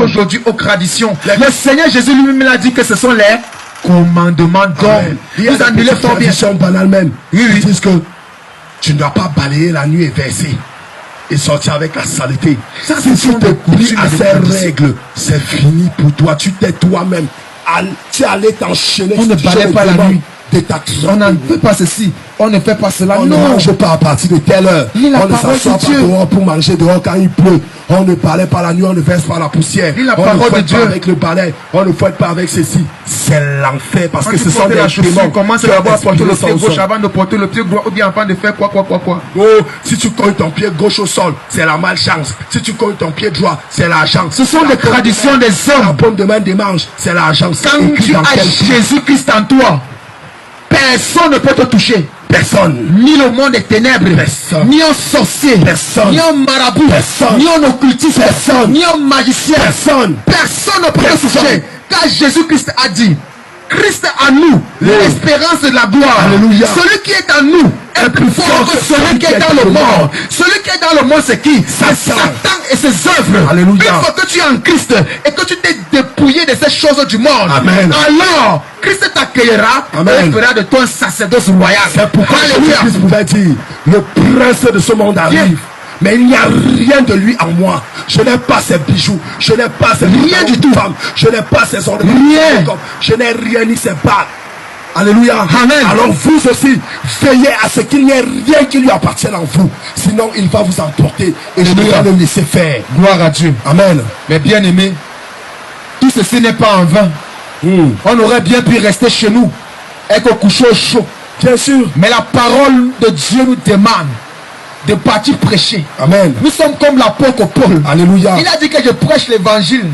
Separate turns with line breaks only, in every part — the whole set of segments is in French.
aujourd'hui aux traditions. Le Seigneur Jésus lui-même l'a dit que ce sont les commandements d'homme. Vous annulez fort bien.
Banales même. Ils disent que tu ne dois pas balayer la nuit et verser et sortir avec la saleté. Ça, si tu te plies à ces règles, c'est fini pour toi. Tu t'es toi-même. Tu allais t'enchaîner.
On ne balaye pas la nuit.
On
ne fait pas ceci, on ne fait pas cela.
On ne mange pas à partir de telle heure. On ne s'assoit pas dehors pour manger dehors quand il pleut. On ne balaye pas la nuit, on ne verse pas la poussière. On ne fouette pas avec le balai, on ne fouette pas avec ceci. C'est l'enfer parce que ce sont des démons.
Commence d'abord à porter le pied gauche avant de porter le pied droit ou bien avant de faire quoi.
Oh, si tu cognes ton pied gauche au sol, c'est la malchance. Si tu cognes ton pied droit, c'est la chance.
Ce sont des traditions des hommes.
La paume de main des manches, c'est la chance.
Quand tu as Jésus-Christ en toi, personne ne peut te toucher.
Personne.
Ni le monde des ténèbres.
Personne.
Ni un sorcier.
Personne.
Ni un marabout.
Personne.
Ni un occultiste.
Personne.
Ni un magicien.
Personne.
Personne ne peut te toucher. Car Jésus-Christ a dit, Christ en nous, l'espérance de la gloire.
Alléluia.
Celui qui est en nous est plus fort que celui qui est dans le monde. Celui qui est dans le monde, c'est qui? C'est Satan et ses œuvres.
Alléluia.
Une fois que tu es en Christ et que tu t'es dépouillé de ces choses du monde,
Amen.
alors Christ t'accueillera et fera de toi un sacerdoce royal.
C'est pourquoi Jésus-Christ pouvait dire, le prince de ce monde arrive. Mais il n'y a rien de lui en moi. Je n'ai pas ses bijoux. Je n'ai pas ses
rien du tout.
Je n'ai pas ses ornements.
Rien.
Je n'ai rien ni ses bagues. Alléluia.
Amen.
Alors vous aussi, veillez à ce qu'il n'y ait rien qui lui appartienne en vous. Sinon, il va vous emporter et je ne vais le laisser faire.
Gloire à Dieu.
Amen.
Mais bien aimé, tout ceci n'est pas en vain. On aurait bien pu rester chez nous et qu'au coucher au chaud.
Bien sûr.
Mais la parole de Dieu nous demande de partir prêcher.
Amen.
Nous sommes comme l'apôtre Paul.
Alléluia.
Il a dit que je prêche l'évangile.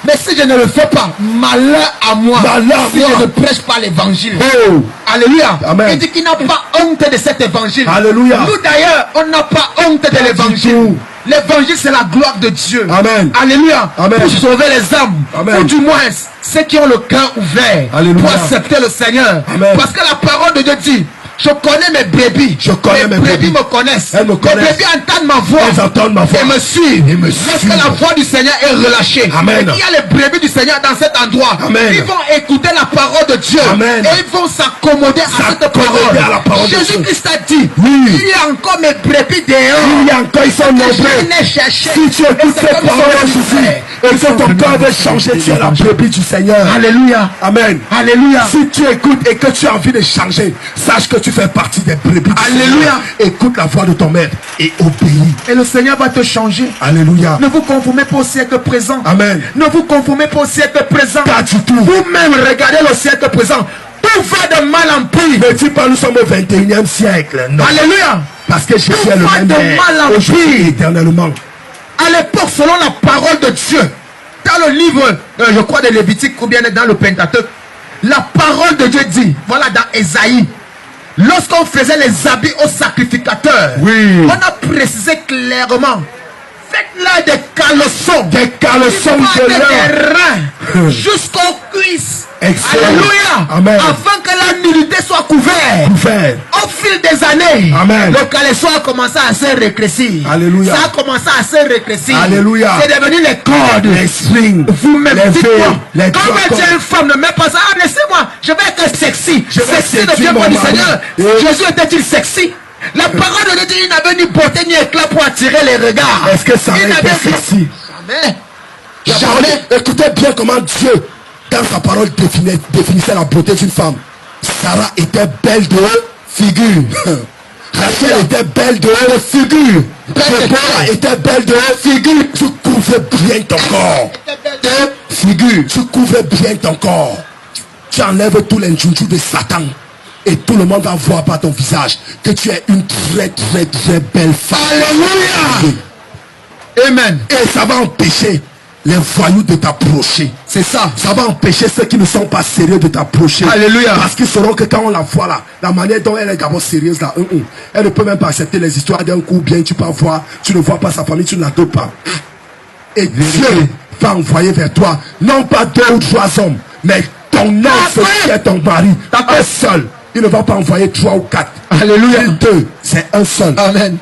Mais si je ne le fais pas, malheur à moi.
Malheur
si je ne prêche pas l'évangile.
Oh.
Alléluia.
Amen.
Il dit qu'il n'a pas honte de cet évangile.
Alléluia.
Nous d'ailleurs, on n'a pas honte de l'évangile. L'évangile, c'est la gloire de Dieu.
Amen.
Alléluia.
Amen.
Pour sauver les âmes.
Amen.
Ou du moins, ceux qui ont le cœur ouvert.
Alléluia.
Pour accepter le Seigneur.
Amen.
Parce que la parole de Dieu dit, je connais mes brebis.
Je connais mes brebis.
Me connaissent.
Elles me connaissent.
Mes brebis entendent ma voix.
Elles entendent ma voix.
Et me suivent.
Et me
Parce
suivent.
que la voix du Seigneur est relâchée.
Amen.
Et il y a les brebis du Seigneur dans cet endroit.
Amen.
Ils vont écouter la parole de Dieu.
Amen.
Et ils vont s'accommoder à cette parole.
À la parole
Jésus-Christ a dit,
oui.
il y a encore mes brebis dehors.
Il y a encore, ils sont nombreux.
Je les chercher.
Si tu écoutes ces paroles ici, et que ton cœur veut changer, tu es la brebis du Seigneur.
Alléluia.
Amen.
Alléluia.
Si tu écoutes et que tu as envie de changer, sache que tu fais partie des brebis du
Alléluia.
Seigneur. Écoute la voix de ton maître et obéis.
Et le Seigneur va te changer.
Alléluia.
Ne vous conformez pas au siècle présent.
Amen.
Ne vous conformez pas au siècle présent.
Pas du tout.
Vous-même regardez le siècle présent. Tout va de mal en pire.
Ne dis pas nous sommes au 21e siècle. Non.
Alléluia.
Parce que Jésus est le même
de mal en pire.
Éternellement.
À l'époque, selon la parole de Dieu, dans le livre, je crois, de Lévitique ou bien dans le Pentateuque, la parole de Dieu dit, voilà dans Ésaïe, lorsqu'on faisait les habits aux sacrificateurs,
oui.
On a précisé clairement, faites-leur des caleçons
de
des reins jusqu'aux cuisses.
Excellent.
Alléluia.
Amen.
Afin que la nudité soit couverte. Au fil des années,
Amen.
Le caleçon a commencé à se rétrécir.
Alléluia.
Ça a commencé à se rétrécir.
Alléluia.
C'est devenu les cordes.
Les strings.
Vous-même dites-moi.
Les
quand une femme ne met pas ça, ah, laissez-moi, je vais être sexy. Sexy ne vient pas du Seigneur. Jésus était-il sexy? La parole de Dieu, il n'avait ni beauté ni éclat pour attirer les regards.
Est-ce que ça été sexy?
Jamais.
Jamais. Écoutez bien comment Dieu, dans sa parole, définissait la beauté d'une femme. Sarah était belle de figure. Rachel était belle de figure. Déborah était belle de figure. Tu couvrais bien ton corps. De figure. Tu couvrais bien ton corps. Tu enlèves tous les njoujou de Satan. Et tout le monde va voir par ton visage que tu es une très très très belle femme.
Alléluia. Amen.
Et ça va empêcher les voyous de t'approcher.
C'est ça.
Ça va empêcher ceux qui ne sont pas sérieux de t'approcher.
Alléluia.
Parce qu'ils sauront que quand on la voit là, la manière dont elle est d'abord sérieuse là, elle ne peut même pas accepter les histoires d'un coup. Bien tu peux voir, tu ne vois pas sa famille, tu ne l'adoptes pas. Et Dieu va envoyer vers toi, non pas 2 ou 3 hommes, mais ton homme, qui est ton mari, un seul. Il ne va pas envoyer 3 ou 4.
Alléluia.
2, c'est un seul.
Amen.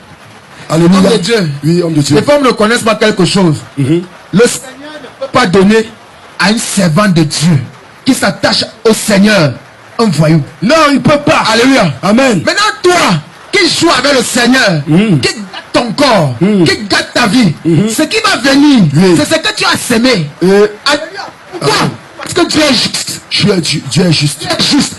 Alléluia.
Homme de Dieu.
Oui, homme de Dieu.
Les femmes ne connaissent pas quelque chose. Le Seigneur ne ne peut pas donner à une servante de Dieu qui s'attache au Seigneur un voyou.
Non, il ne peut pas.
Alléluia.
Amen.
Maintenant, toi qui joues avec le Seigneur, qui gâte ton corps, qui gâte ta vie, ce qui va venir, c'est ce que tu as semé. Alléluia. Pourquoi? Parce que Dieu est juste.
Dieu est juste.
Dieu est juste.